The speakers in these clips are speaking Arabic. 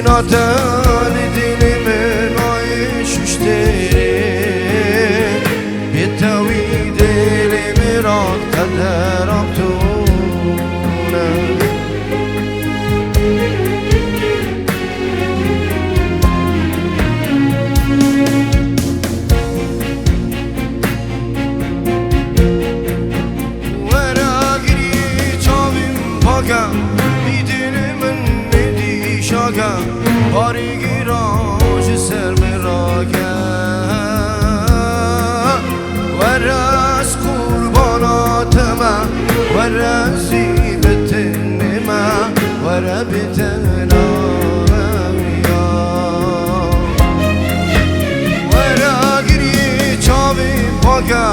ناتان دلمن عايش اشتري بيتاوي دلمي راد قدر عبتونا ورا قري چاویم پاکا باری گیراج سر مراگه و رس قربانات من و رزیبت من و ربتنا و راگری چاوی پاگه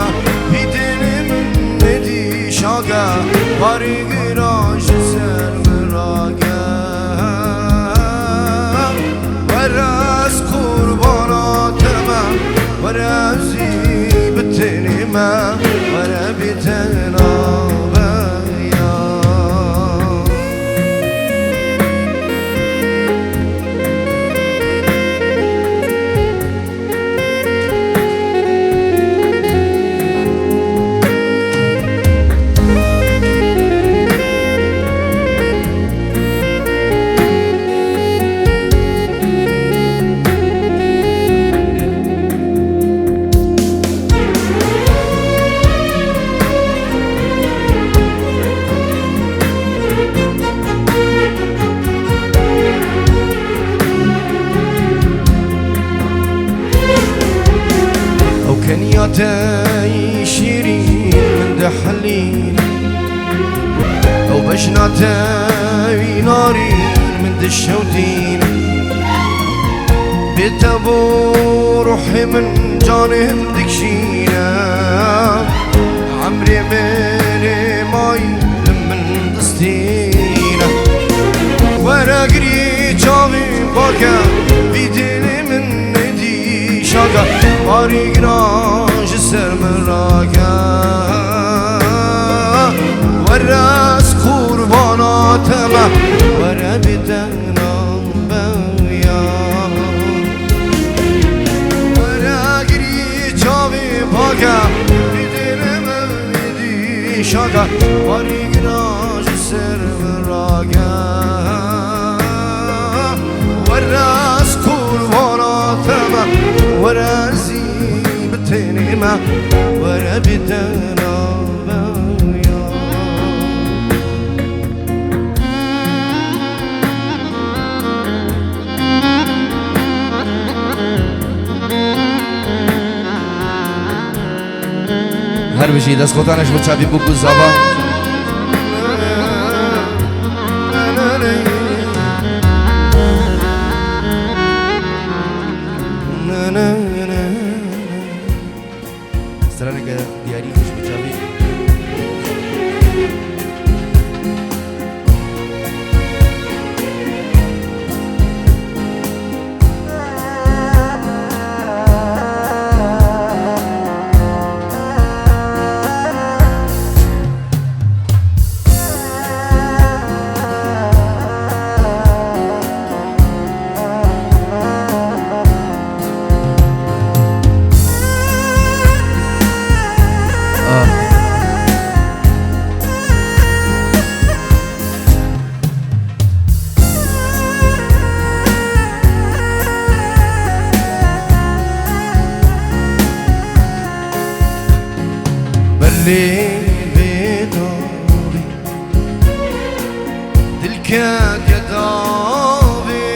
بیدن من ندی شاگه باری گیراج سر مراگه راس قربانات من ورازي بتني ما ورا بتنا بيا كنياتي شيرين من دحلين أو بجناتي نارين من دشوتين بتبو روحي من جانهم دكشينا عمري مني ماي من دستينا ورقري جاوي باكا بيديني من ندي شاقا باري قراج سر مراقا والراس قربانات ما ورا بدنا بويا ورا قري جاوي باقا بيديني من ندي شاقا باري قراج سر مراقا والراس قربانات ما ورازي بتني ما ورا بدنا بويا هر بشی دست خودانش بود چابی بگو زبا سرانه که دیاری خوش بچابی بداري دلكا كدابي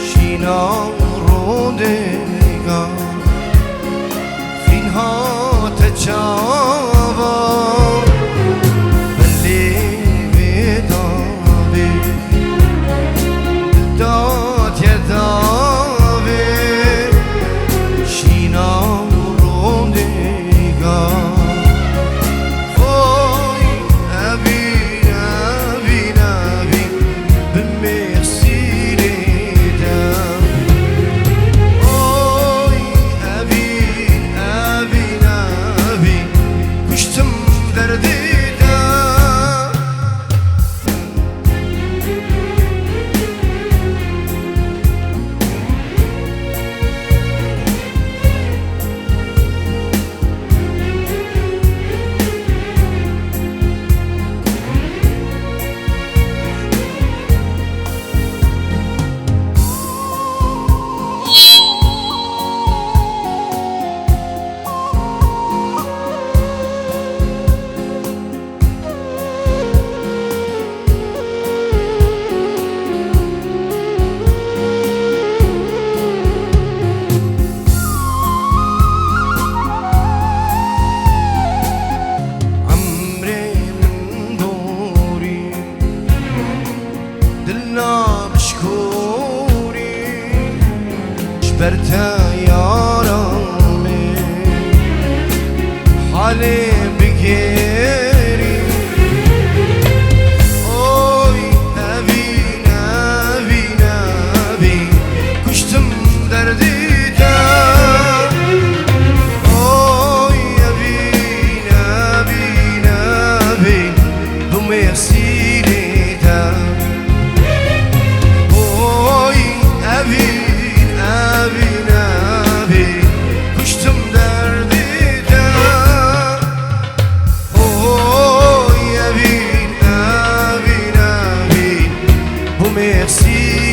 شينا روديغا فينها تجابا بلي بداري دلدات يدابي شينا روديغا یارمه حالی بگیری اوی نبین نبین نبین کشتم دردیدم اوی نبین نبین نبین بوم یسیریدم اوی نبین نبین نبین کشتم دردیدم اوی نبین نبین نبین بوم یسیریدم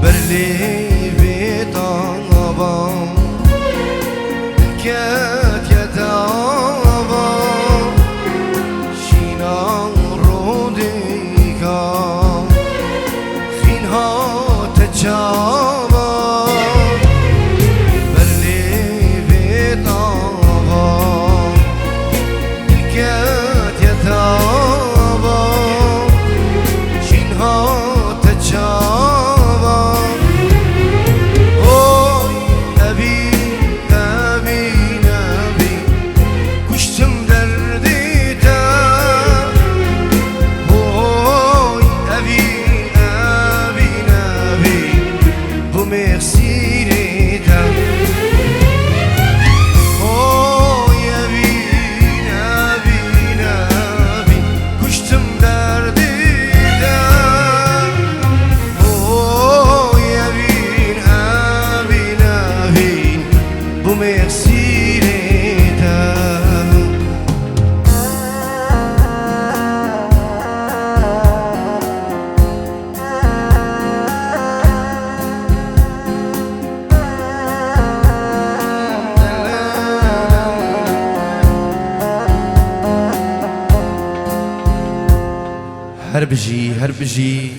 برلی بیتابم کت یدابم شینان رو دیگم خینها تجابم برلی بیتابم کت یدابم شینها تجابم اوی نبی نبی نبی کشتم دردیدم اوی نبی نبی نبی بوم یسیریدم اوی نبی نبی نبی کشتم دردیدم اوی نبی نبی نبی بوم یسیریدم هر بجی هر بجی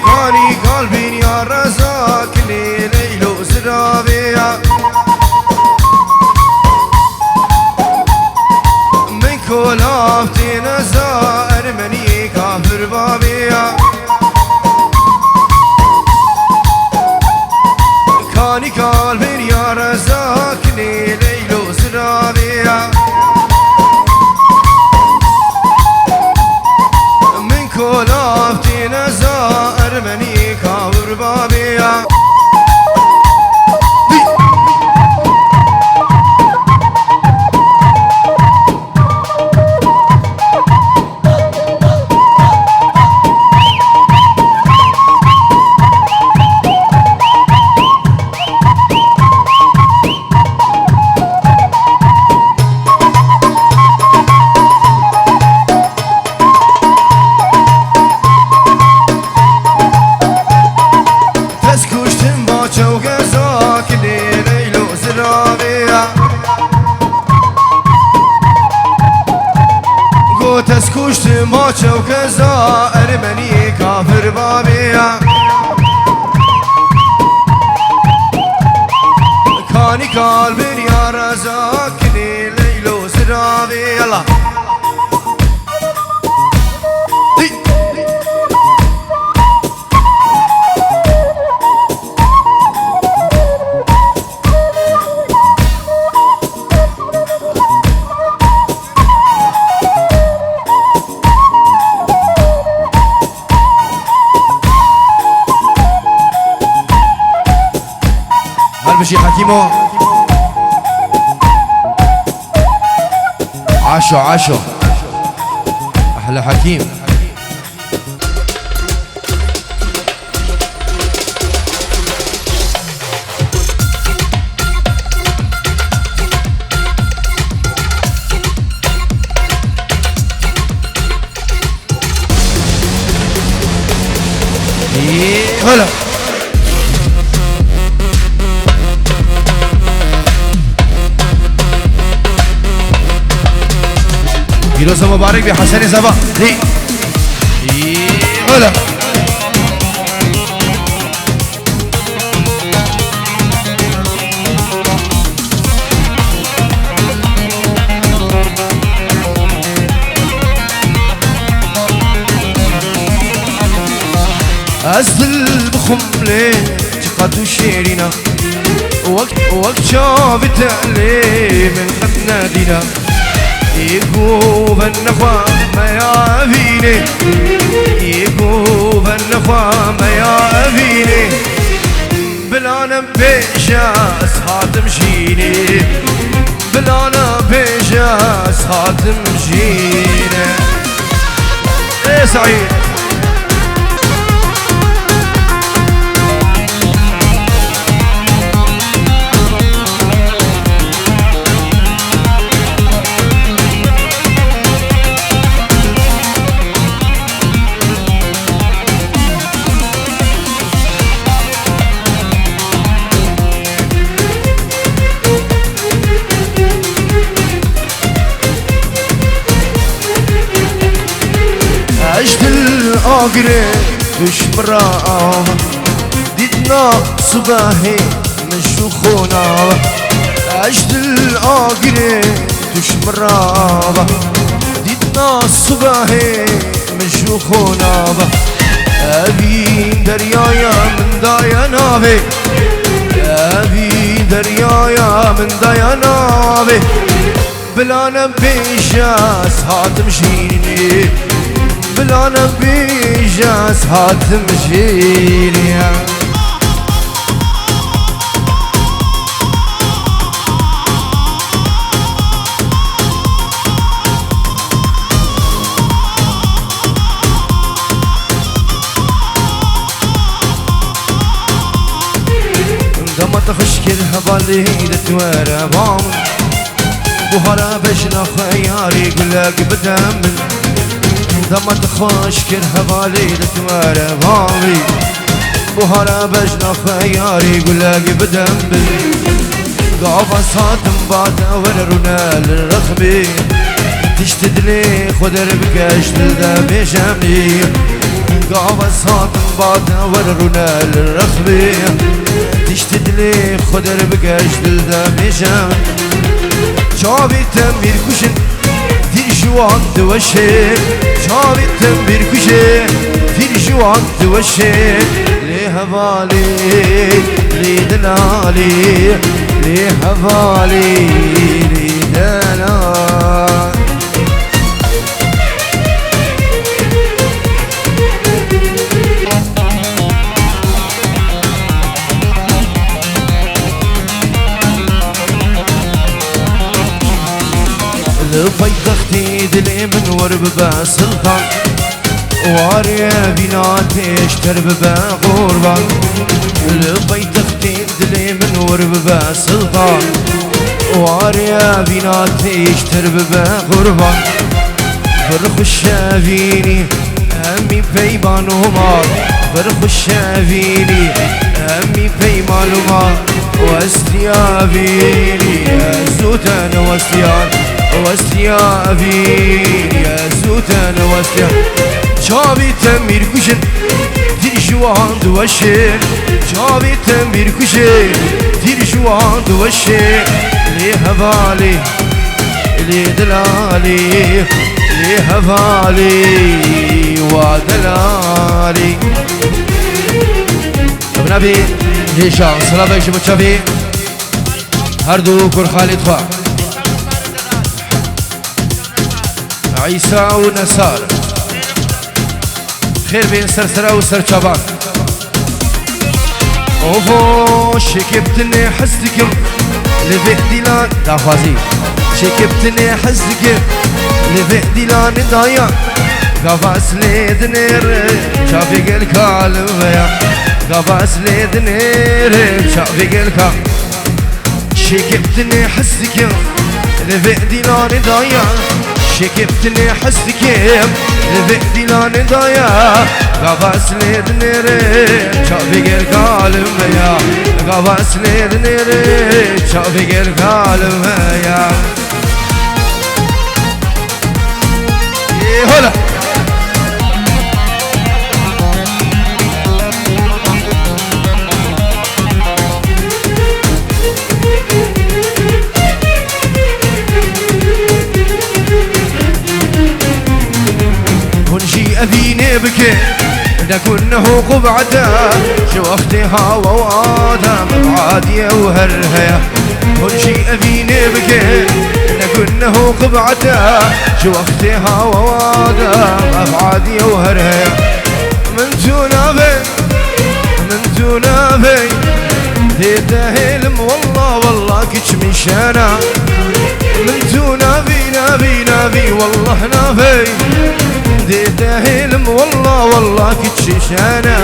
كاني قلبي يا رزاك ليل وزرابيا من كل افتي نزار مني كافر بابيا كاني قلبي يا رزاك ليل وزرابيا من كل افتي نزار مني كافر بابيا تسكوشت ماچه و كزا ارمني كافر بابيا كاني قلبي يا رزاكني ليل وزرابي يلا بشي حكيمو عاشو عاشو احلى حكيم هلا فيروز مبارك بحسن زبا لي هلا أزل بخملي تقدو شيرنا وقت شابت علي من خدنا دينا يقوب النخوة ما يعافيني يقوب النخوة ما يعافيني بلانا بيشاس هاتمشيني بلانا بيشاس هاتمشيني ايه سعيد عشت الأقرب مش مراه ديدنا صباحي مش شخونا عشت الأقرب مش مراه ديدنا صباحي مش شخونا أبي دريايا من دايا نابي أبي دريايا من دايا نابي بلانا بيشاس هاتمشيني بلانا بيجاس هاتمشيني عندما تخشكر هبالي لتوارى بام بوهرا بجنا خياري قلق بدمن عندما تخشكر هبالي لتوارى بامي بوهرا بجنا خياري قلق بدمن قافا صاتم بعد وررونا للرخبي تشتدلي خدر بكاش تلدا بجامي قاوة صادم بعد ورنا الرخبي تشتد لي خدر بقاش دلدامي جامن شابي تنبير كشن دير جوان دوشي شابي تنبير كشن دير جوان دوشي لي هبالي لي دلالي لي هبالي لي دلالي الفيضختي دلي من ورب سلطان واريا بناتي اشتر ببا غربان الفيضختي دلي من ورب سلطان واريا بناتي اشتر ببا غربان فرخ الشافيني امي بيبان ومار فرخ الشافيني امي بيبان ومار واستيابيني يا سوتان واستيان واستيابيني يا سوتان واستيان شابي تنبير كشن دير جوان دوشين شابي تنبير كشن دير جوان دوشين لي هبالي لي دلالي لي هبالي ودلالي نبي هشام سلام بيش متشافي هردو كر خالد خوا عيسى ونسار خير بين سرسرة وسرچابان اوفو شكبتني حسدكم لبهدي لان دافازي شكبتني حسدكم لبهدي لان دايا قفاس ليدنير شافي الكالم يا قفاس ليدنير شافي الكالم شكبتني حسدكم لبهدي لان دايا شكبتني حسدكم لبهدي لان دايا قفاس ليدنير شافي الكالم يا قفاس ليدنير شافي الكالم يا هلا ونجي أبيني بكي لكنه قبعته شو أختها ووادها مبعادية وهرهية ونجي أبيني بكي لكنه قبعته شو أختها ووادها مبعادية وهرهية من تنافي من تنافي تتهلم والله والله كتش من شانا من تنافي نافي نافي والله نافي تتهلم والله والله كتش شانا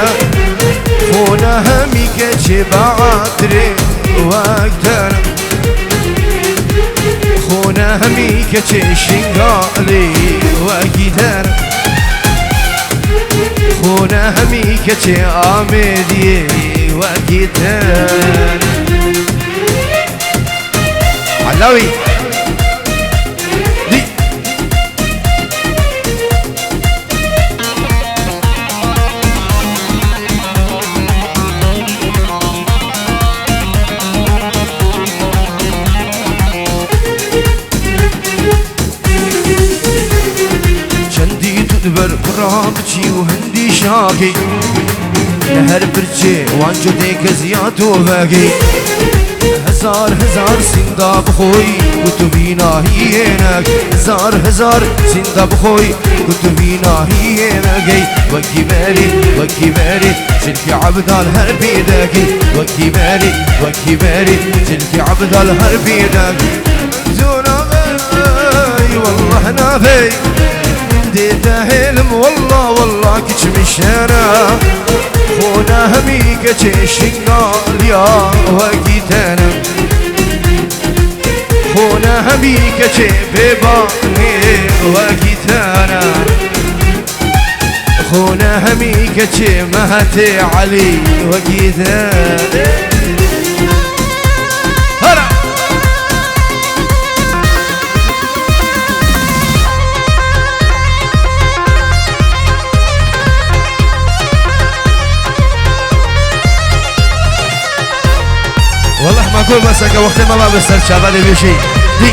خونا همي كتش بعاتري وقتنا خونا همي كتش شنقالي وقتنا خونا همي كتش آمدي وقتنا علاوي دي شندي تدبر برامجي وهندي شاكي لهر برجي وانجو ديك زياد وباقي هزار هزار سندا بخوي كتبينا هينك هزار هزار سندا بخوي كتبينا هينك وكي باري جلكي عبد الهربي داكي وكي باري جلكي عبد الهربي داكي زونا باي والله نافي ديتا هلم والله والله كتش مشانا خونا همي كتش شنقال يا وقتنا خونا همي كتش بباني وقتنا خونا همي كتش مهتي علي وقتنا كل مسك وقت ما باب السر شباب بيشي دي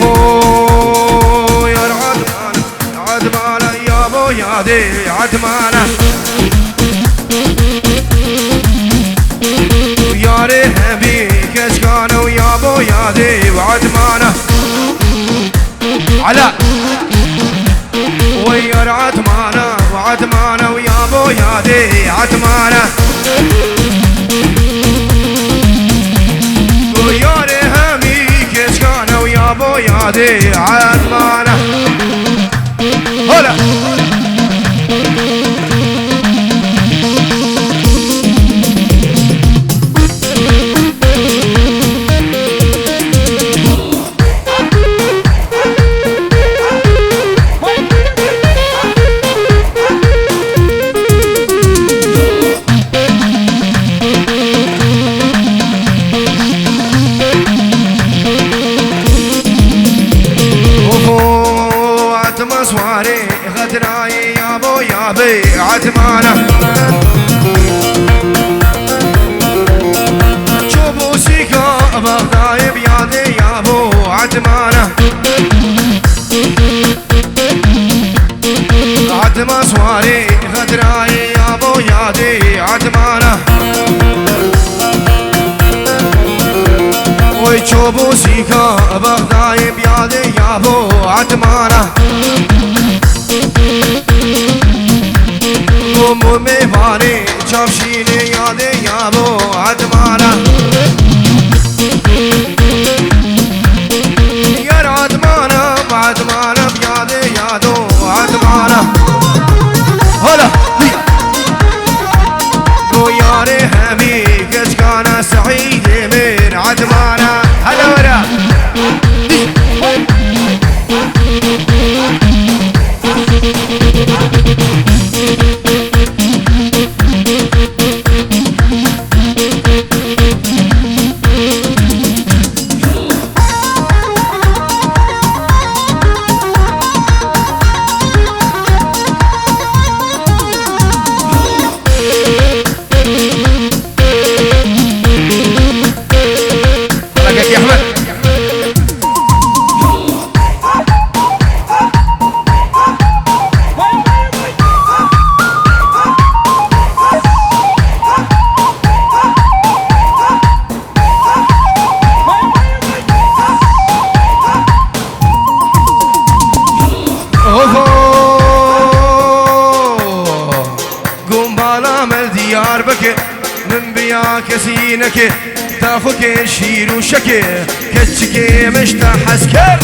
اوه يا عدمانة يا ابو يا دي عدمانة يا رهبي كشكانة ويا ابو يا دي وعدمانة على ويا عدمانة وعدمانة ويا ابو يا دي عدمانة ويا رهبي كشكانة ويا ابو يا دي عدمانة هلا مسواري غدراي يا ابو يا بي عتمانة شوفوا سيكا بغداي بيادي يا ابو عتمانة عتما سواري غدراي يا ابو يادي عتمانة ويشوفوا سيكا بغداي بيادي يا ابو عتمانة مو ميفاني شافشيني يادي يا ابو عدمانة يا عدمانة بعدمانة بيادي يادو عدمانة هلا ويا رهبي كشكانة سعيد من عدمانة هلا ورا من بيا كسينك تاخوك شير وشكي كتشكي مشتاح عسكر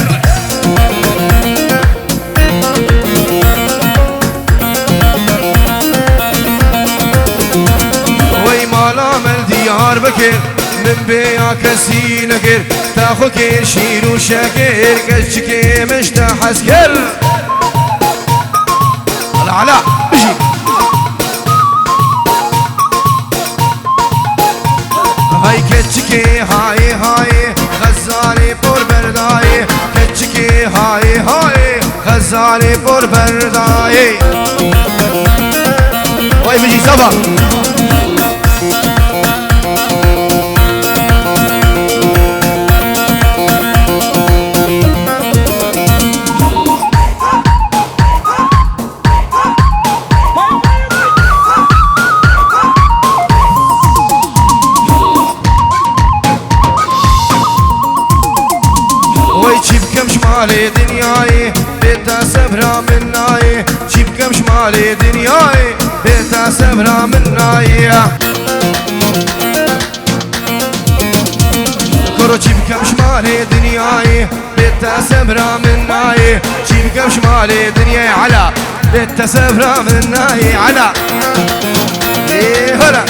وي مالا من ديار بكر من بيا كسينك تاخوك شير وشكي كتشكي مشتاح عسكر العلاء بجي هاي كتشكي هاي هاي غزالي بور برداي كتشكي هاي هاي غزالي بور برداي واي بيجي صبا شمالي دنياي بيتا سبرا مناي جيب كم شمالي دنياي بيتا سبرا مناي كرو جيب كم شمالي دنياي بيتا سبرا مناي جيب كم شمالي دنياي على بيتا سبرا مناي على ايه هلا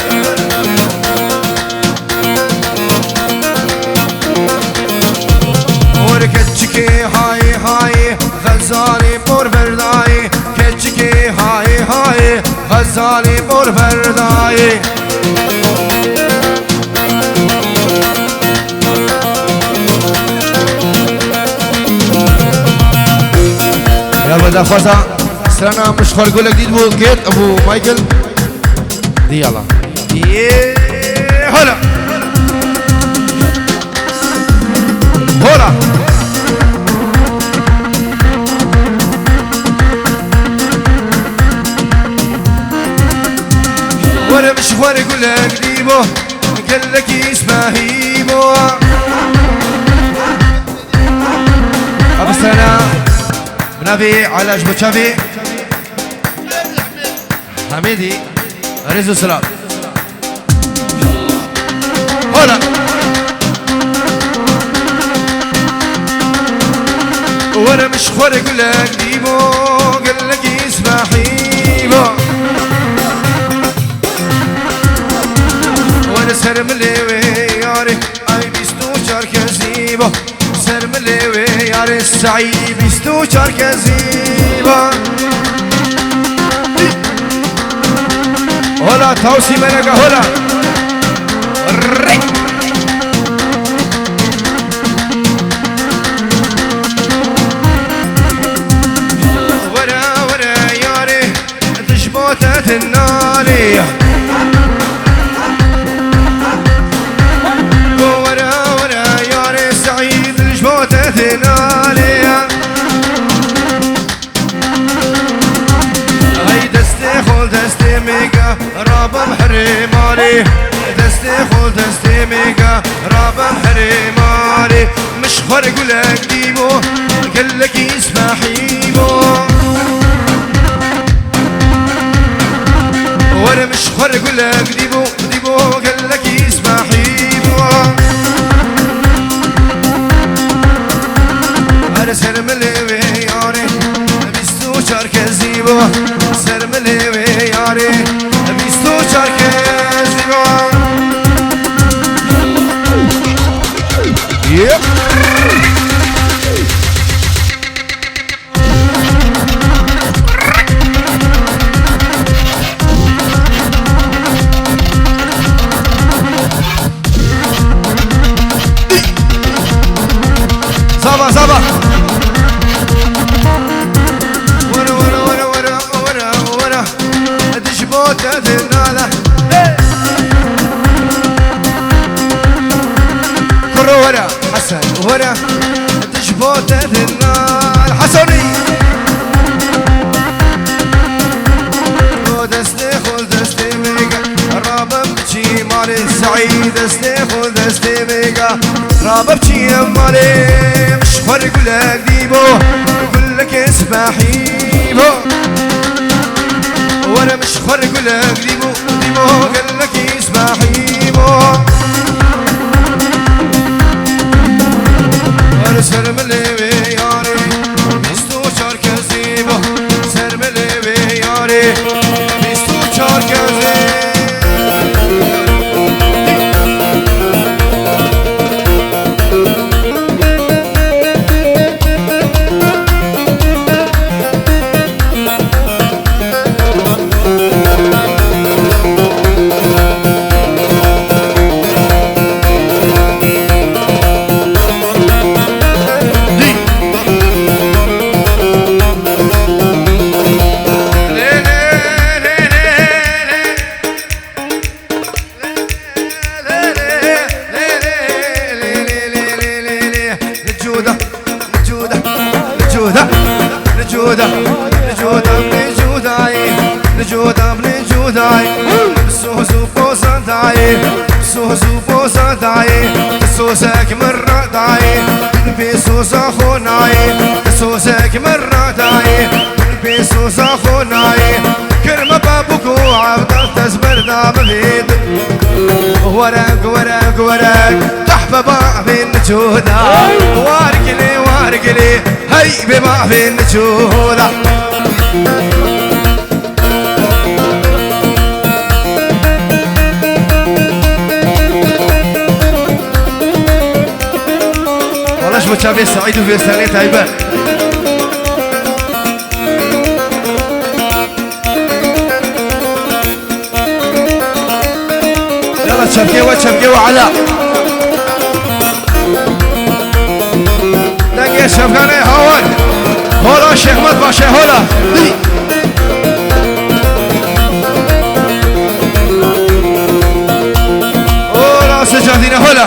كتشكي هاي هاي غزالي بور برداي كتشكي هاي هاي غزالي بور برداي بردا خوزا سرانا مش خرقو لك ديد بو جيت ابو مايكل دي يلا هلا هلا وانا مش خارق لك ديبو قال لك اسمه هيبو ابو سرانا بنافي على جبو تشافي حميدي ريزو سلام هلا وانا مش خارق لك ديبو قال لك اسمه هيبو وانا سرملي وياري اي بيستو شاركزيبو سرملي وياري السعيد بيستو شاركزيبو هلا توسي منك هلا ورا ورا ياري تشبوتة الناري ورا ورا ياري سعيد تشبوتة الناري هاي دستي خول دستي ميقا رابا محرماري دستي خول دستي ميقا رابا محرماري مش خارق لك ديبو قال لك اسمه حيبو وانا مش خارق لك ديبو ديبو قال لك اسمه حيبو انا سرملي وياري بيستو شاركزيبو سرملي وياري بيستو شاركزيبو يب زبا زبا ورا ورا ورا ورا ورا ورا تشبوتة النالة كرة ورا حسن ورا تشبوتة النالة حسني دستي خل دستي ميقا رابا بشي مالي سعيد دستي خل دستي ميقا رابا بشي مالي مش خارق لك ديبو يقول لك اسمه حيبو وانا مش خارق لك ديبو ديبو قال لك اسمه حيبو وانا سرملي وياري بيستو شاركزيبو سرملي وياري بيستو شاركزيبو سوسك مرة داي بيسوس أخوناي سوسك مرة داي بيسوس أخوناي كرم بابوكو عبد تزبر دام بيد ورق ورق ورق تحب بعضين جودا وارقلي وارقلي هي ببعضين جودا شافي سعيد وفي سنة طيبة يلا تشبكي وعلاء دقي الشبكاني هون هولا شيخ مد باشا هلا دي هلا سجادين هلا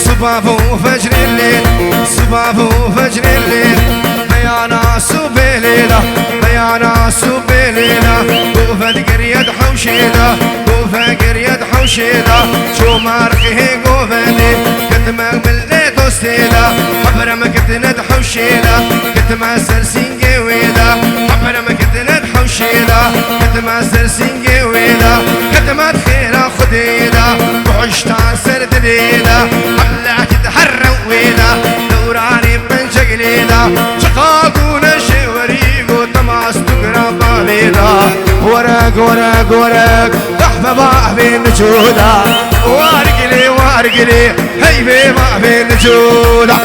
صبابو فجر الليل صبابو فجر الليل يا ناس بليلة يا ناس بليلة وفد قريد حوشيلة وفد قريد حوشيلة شو مارقه قوفني كتما مليت وستيلة حبرم كتند حوشيلة كتما سرسين قويلة حبرم كتند حوشيلة كتما سرسين قويلة كتما خيرة خديلة وعشتا سرد ليلة حلعت تحرم ويلة دوراني من جقليلة شقاقونا شوريقو تماس تقرا بابيلة ورق ورق ورق تحفة ما في النجودة وارقلي وارقلي هيبي ما في النجودة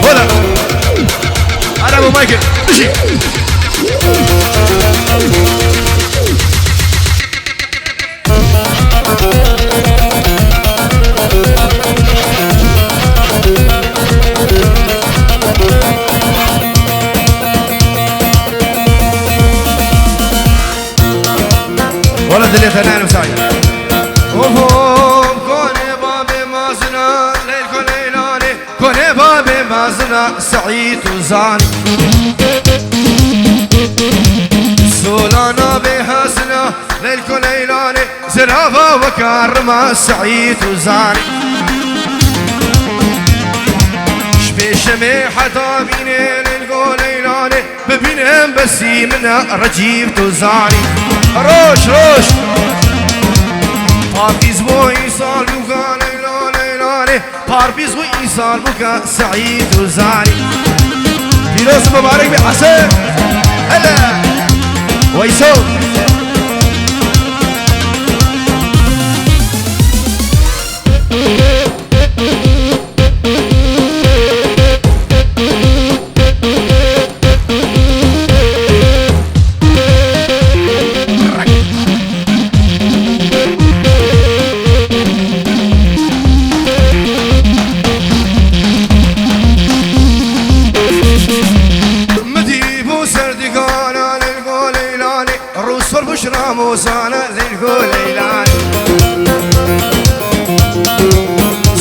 هلا أنا أبو مايكل مشي ولد اللي ثنان وسعيد وفوق كوني بابي مازنا ليل كوني كوني بابي مازنا سعيد وزاني سولانا بحسنا ليل كوني زرافة وكرمة سعيد وزاني شبي شمي حتى بيني ليل ببينهم بسي منا رجيب توزاني روش روش باربيز بو إيصال بوكا ليلاني باربيز بو إيصال بوكا سعيد وزاني فيروز مبارك بحسن هلا ويسو بشرى موسانا للقول ليلاني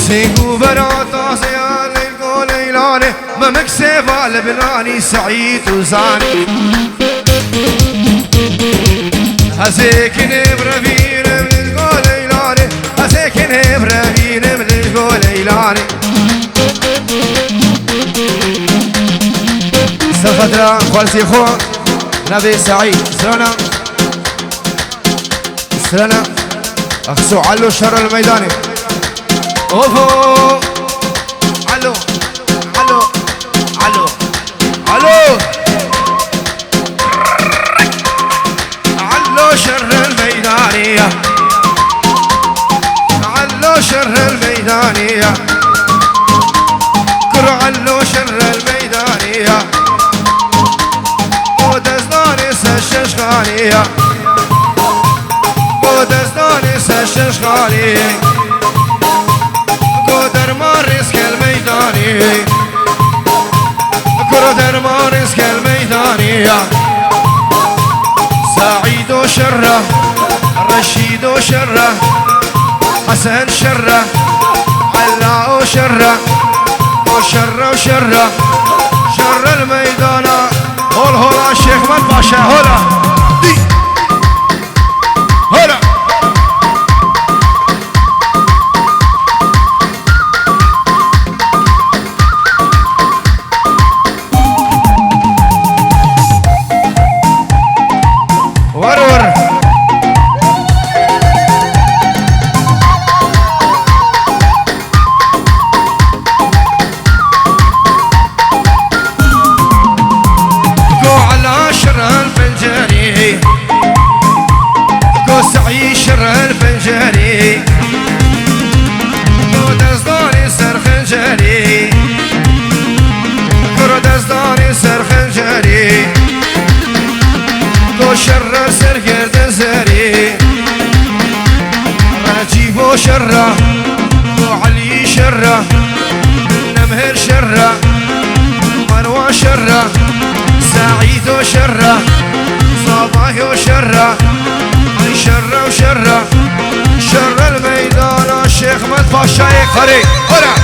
سيقو براتا سيان للقول ليلاني ما مكسيفا لبناني سعيد وزاني هسيكن برفين من القول ليلاني هسيكن برفين من القول ليلاني سفترة خالسي خوان نبي سعيد سلام سلام اخسو علو شر الميداني اوفو علو علو علو علو علو شر الميدانية علو شر الميدانية كرو علو شر الميدانية ودزداني سششخانية ودزداني سششخاني قدر مارس كالميداني قدر مارس كالميدانية سعيد وشره رشيد وشره حسن شره علاء وشره وشره وشره شر الميدان هول هولا الشيخ من باشا هولا دي هولا ورور كو على شر الفنجاني كو سعي شر الفنجاني كو دزداني سر خنجاني عيد وشرة صباح وشرة شرة وشرة شر الميدان الشيخ مدفع الشايق خري هلا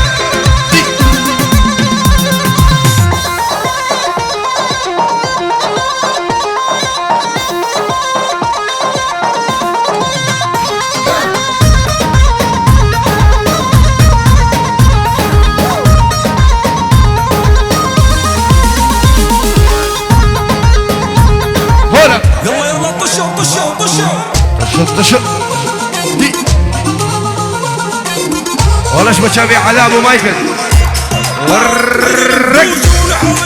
طشو دي والله شو بتشافي على ابو مايكل ورق